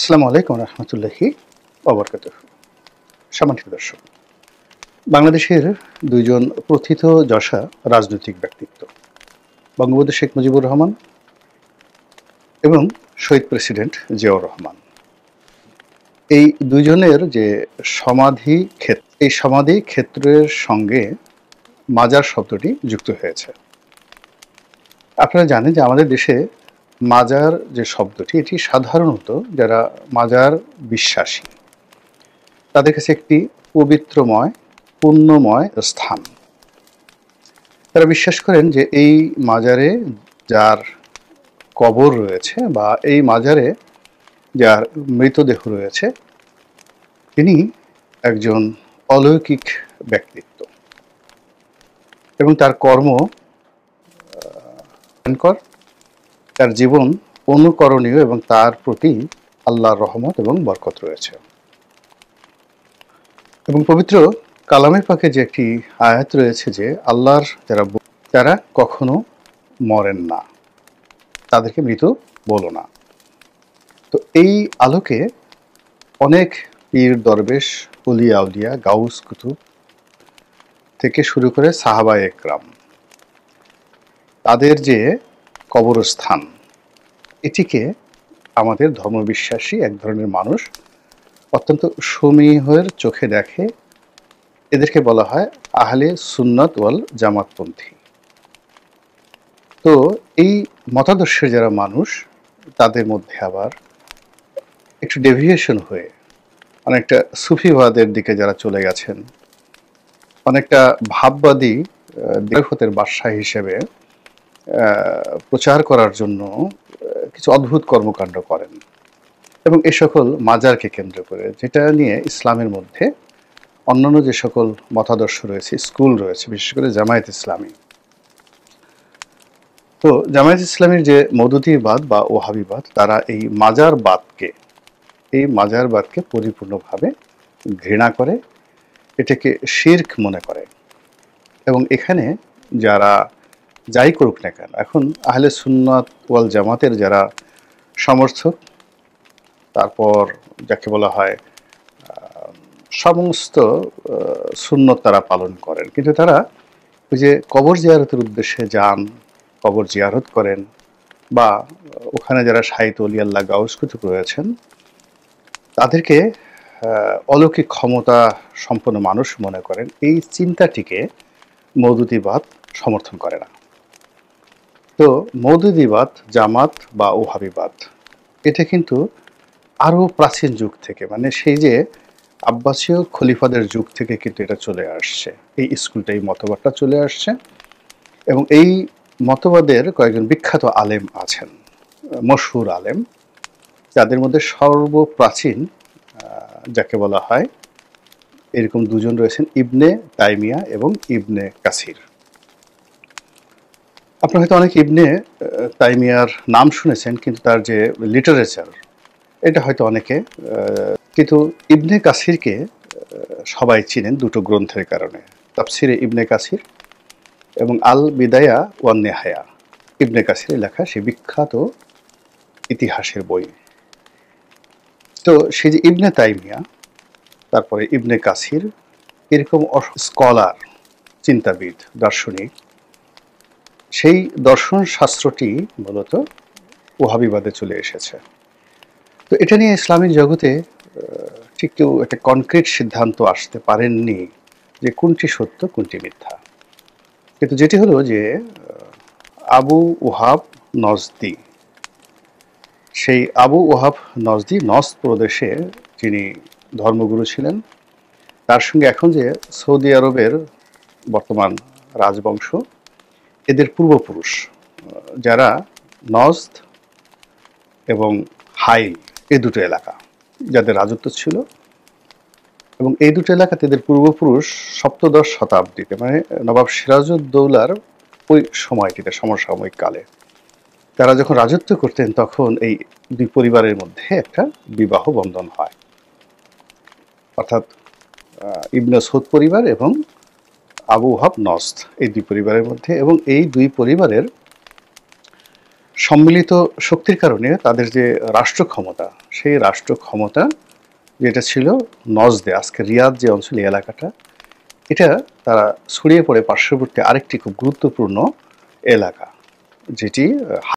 আসসালামু আলাইকুম রহমতুল্লাহি ওবরকাতুহ। সম্মানিত দর্শক, বাংলাদেশের দুইজন প্রথিত যশা রাজনৈতিক ব্যক্তিত্ব, বঙ্গবন্ধু শেখ মুজিবুর রহমান এবং শহীদ প্রেসিডেন্ট জিয়াউর রহমান, এই দুইজনের যে সমাধি ক্ষেত্র, এই সমাধি ক্ষেত্রের সঙ্গে মাজার শব্দটি যুক্ত হয়েছে। আপনারা জানেন যে আমাদের দেশে মাজার যে শব্দটি, এটি সাধারণত যারা মাজার বিশ্বাসী তাদের কাছে একটি পবিত্রময়, পুণ্যময় স্থান। তারা বিশ্বাস করেন যে এই মাজারে যার কবর রয়েছে বা এই মাজারে যার মৃতদেহ রয়েছে, তিনি একজন অলৌকিক ব্যক্তিত্ব এবং তার কর্ম ভয়ঙ্কর, তার জীবন অনুকরণীয় এবং তার প্রতি আল্লাহর রহমত এবং বরকত রয়েছে। এবং পবিত্র কালামে পাকে যে একটি আয়াত রয়েছে যে আল্লাহর যারা কখনো মরেন না, তাদেরকে মৃত বলো না। তো এই আলোকে অনেক পীর, দরবেশ, ওলিয়া আউলিয়া, গাউস কুতুব থেকে শুরু করে সাহাবায়ে একরাম, তাদের যে কবরস্থান, এটিকে আমাদের ধর্মবিশ্বাসী এক ধরনের মানুষ অত্যন্ত সমীহের চোখে দেখে। এদেরকে বলা হয় আহলে সুন্নাত ওয়াল জামাতপন্থী। তো এই মতাদর্শের যারা মানুষ, তাদের মধ্যে আবার একটু ডেভিয়েশন হয়ে অনেকটা সুফিবাদের দিকে যারা চলে গেছেন, অনেকটা ভাববাদী দেহতের বাদশাহ হিসেবে প্রচার করার জন্য কিছু অদ্ভুত কর্মকাণ্ড করেন এবং এ সকল মাজারকে কেন্দ্র করে, যেটা নিয়ে ইসলামের মধ্যে অন্যান্য যে সকল মতাদর্শ রয়েছে, স্কুল রয়েছে, বিশেষ করে জামায়াত ইসলামী। তো জামায়াত ইসলামীর যে মওদুদিবাদ বা ওহাবিবাদ, তারা এই মাজারবাদকে পরিপূর্ণভাবে ঘৃণা করে, এটাকে শিরক মনে করে। এবং এখানে যারা যাই করুক না কেন, এখন আহলে সুন্নাত ওয়াল জামাতের যারা সমর্থক, তারপর যাকে বলা হয় সমস্ত সুন্নত তারা পালন করেন, কিন্তু তারা ওই যে কবর জিয়ারতের উদ্দেশ্যে যান, কবর জিয়ারত করেন, বা ওখানে যারা শাহিদ ওলি আল্লাহ, গাউস কুতুব রয়েছেন, তাদেরকে অলৌকিক ক্ষমতা সম্পন্ন মানুষ মনে করেন। এই চিন্তাটিকে মওদুদিবাদ সমর্থন করে না। তো মওদুদিবাদ, জামাত বা ওহাবিবাদ, এটা কিন্তু আরও প্রাচীন যুগ থেকে, মানে সেই যে আব্বাসীয় খলিফাদের যুগ থেকে কিন্তু এটা চলে আসছে। এই স্কুলটা, এই মতবাদটা চলে আসছে। এবং এই মতবাদের কয়েকজন বিখ্যাত আলেম আছেন, মশহুর আলেম, যাদের মধ্যে সর্বপ্রাচীন যাকে বলা হয়, এরকম দুজন রয়েছেন, ইবনে তাইমিয়া এবং ইবনে কাসির। আপনারা হয়তো অনেক ইবনে তাইমিয়ার নাম শুনেছেন, কিন্তু তার যে লিটারেচার, এটা হয়তো অনেকে, কিন্তু ইবনে কাসিরকে সবাই চিনেন দুটো গ্রন্থের কারণে, তাফসিরে ইবনে কাসির এবং আল বিদায়া ওয়ান নেহায়া। ইবনে কাসিরের লেখা সেই বিখ্যাত ইতিহাসের বই। তো সেই যে ইবনে তাইমিয়া, তারপরে ইবনে কাসির, এরকম স্কলার, চিন্তাবিদ, দার্শনিক, সেই দর্শন শাস্ত্রটি মূলত ওহাবিবাদে চলে এসেছে। তো এটা নিয়ে ইসলামিক জগতে ঠিক কেউ একটা কনক্রিট সিদ্ধান্ত আসতে পারেননি যে কোনটি সত্য কোনটি মিথ্যা। কিন্তু যেটি হলো যে আবু ওহাব নজদি, সেই আবু ওহাব নজদি নজদ প্রদেশে যিনি ধর্মগুরু ছিলেন, তার সঙ্গে এখন যে সৌদি আরবের বর্তমান রাজবংশ, এদের পূর্বপুরুষ যারা নজদ এবং হাইল, এই দুটো এলাকা যাদের রাজত্ব ছিল, এবং এই দুটো এলাকাতে এদের পূর্বপুরুষ সপ্তদশ শতাব্দীতে, মানে নবাব সিরাজউদ্দৌলার ওই সময়টিতে, সমসাময়িক কালে তারা যখন রাজত্ব করতেন, তখন এই দুই পরিবারের মধ্যে একটা বিবাহ বন্ধন হয়, অর্থাৎ ইবনে সৌদ পরিবার এবং আবু ওহাব নজদ, এই দুই পরিবারের মধ্যে। এবং এই দুই পরিবারের সম্মিলিত শক্তির কারণে তাদের যে রাষ্ট্র ক্ষমতা, সেই রাষ্ট্র ক্ষমতা যেটা ছিল নজদে, আজকে রিয়াদ যে অঞ্চল, এই এলাকাটা, এটা তারা ছড়িয়ে পড়ে পার্শ্ববর্তী আরেকটি খুব গুরুত্বপূর্ণ এলাকা, যেটি